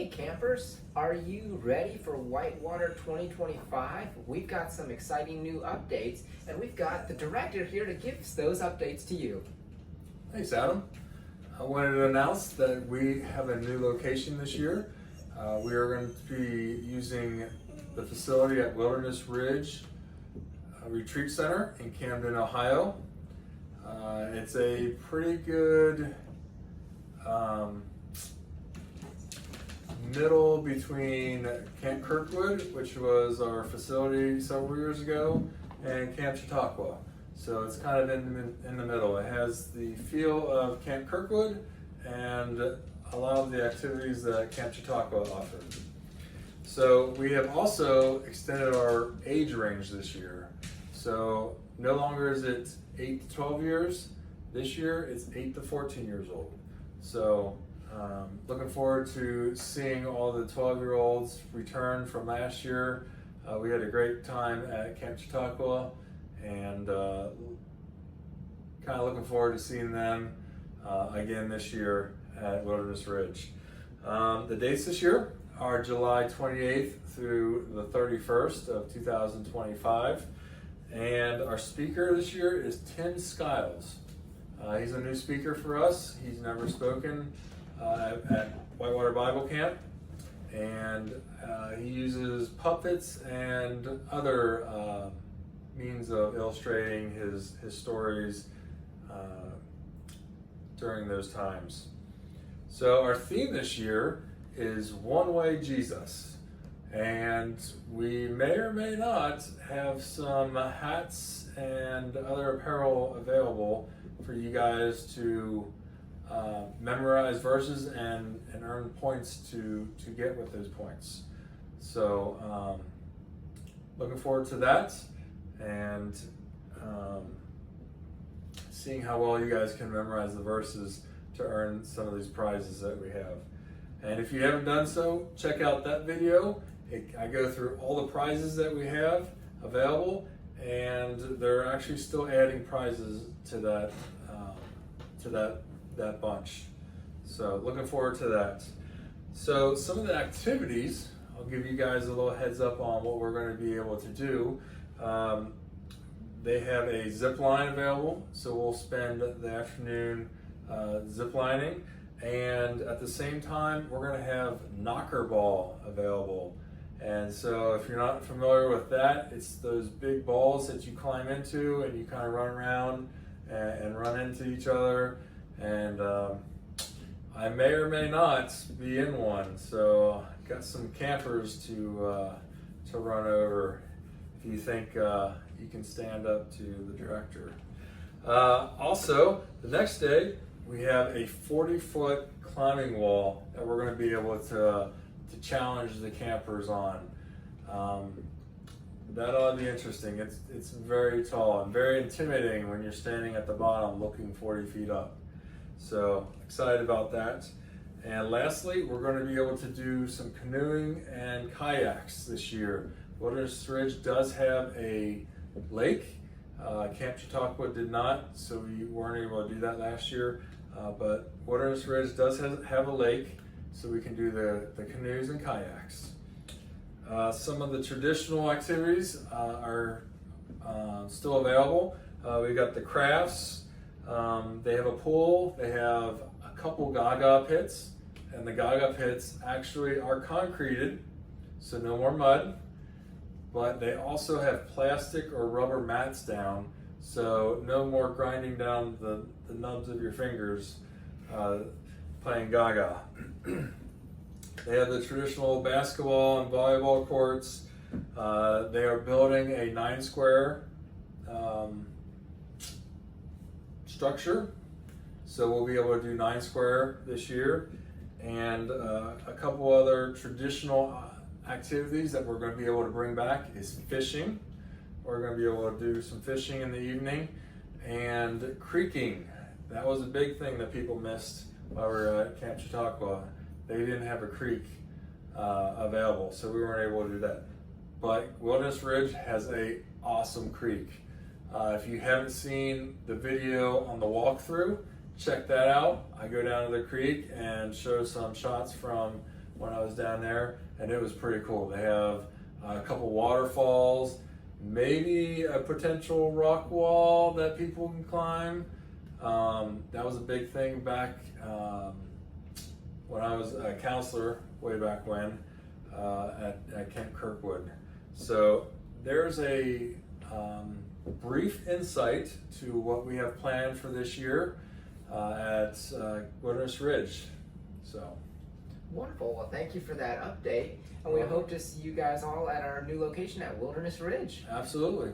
Hey campers, are you ready for Whitewater 2025? We've got some exciting new updates, and we've got the director here to give those updates to you. Thanks, Adam. I wanted to announce that we have a new location this year. We are going to be using the facility at Wilderness Ridge Retreat Center in Camden, Ohio. It's a pretty good middle between Camp Kirkwood, which was our facility several years ago, and Camp Chautauqua. So it's kind of in the middle. It has the feel of Camp Kirkwood and a lot of the activities that Camp Chautauqua offered. So we have also extended our age range this year. So no longer is it 8 to 12 years. This year it's 8 to 14 years old. So looking forward to seeing all the 12-year-olds return from last year. We had a great time at Camp Chautauqua, and kind of looking forward to seeing them again this year at Wilderness Ridge. The dates this year are July 28th through the 31st of 2025, and our speaker this year is Tim Skiles. He's a new speaker for us. He's never spoken at Whitewater Bible Camp, and he uses puppets and other means of illustrating his stories during those times. So our theme this year is One Way Jesus, and we may or may not have some hats and other apparel available for you guys to memorize verses and earn points to get with those points. So looking forward to that, and seeing how well you guys can memorize the verses to earn some of these prizes that we have. And if you haven't done so, check out that video. I go through all the prizes that we have available, and they're actually still adding prizes to that bunch. So looking forward to that. So some of the activities, I'll give you guys a little heads up on what we're going to be able to do. They have a zip line available, so we'll spend the afternoon zip lining, and at the same time we're going to have knocker ball available. And so if you're not familiar with that, it's those big balls that you climb into and you kind of run around and run into each other. And I may or may not be in one, so got some campers to run over if you think you can stand up to the director. Also, the next day we have a 40-foot climbing wall that we're going to be able to challenge the campers on. That ought to be interesting. It's very tall and very intimidating when you're standing at the bottom looking 40 feet up. So excited about that. And lastly, we're going to be able to do some canoeing and kayaks this year. Wilderness Ridge does have a lake. Camp Chautauqua did not, so we weren't able to do that last year. But Wilderness Ridge does have a lake, so we can do the canoes and kayaks. Some of the traditional activities are still available. We got the crafts. They have a pool. They have a couple gaga pits, and the gaga pits actually are concreted, so no more mud. But they also have plastic or rubber mats down, so no more grinding down the nubs of your fingers playing gaga. They have the traditional basketball and volleyball courts. They are building a 9-square structure, so we'll be able to do 9-square this year, and a couple other traditional activities that we're going to be able to bring back is fishing. We're going to be able to do some fishing in the evening, and creeking. That was a big thing that people missed while we were at Camp Chautauqua. They didn't have a creek available, so we weren't able to do that. But Wilderness Ridge has a awesome creek. If you haven't seen the video on the walkthrough, check that out. I go down to the creek and show some shots from when I was down there, and it was pretty cool. They have a couple waterfalls, maybe a potential rock wall that people can climb. That was a big thing back when I was a counselor way back when at Camp Kirkwood. So there's a brief insight to what we have planned for this year at Wilderness Ridge. So Wonderful. Well, thank you for that update, and we hope to see you guys all at our new location at Wilderness Ridge. absolutely.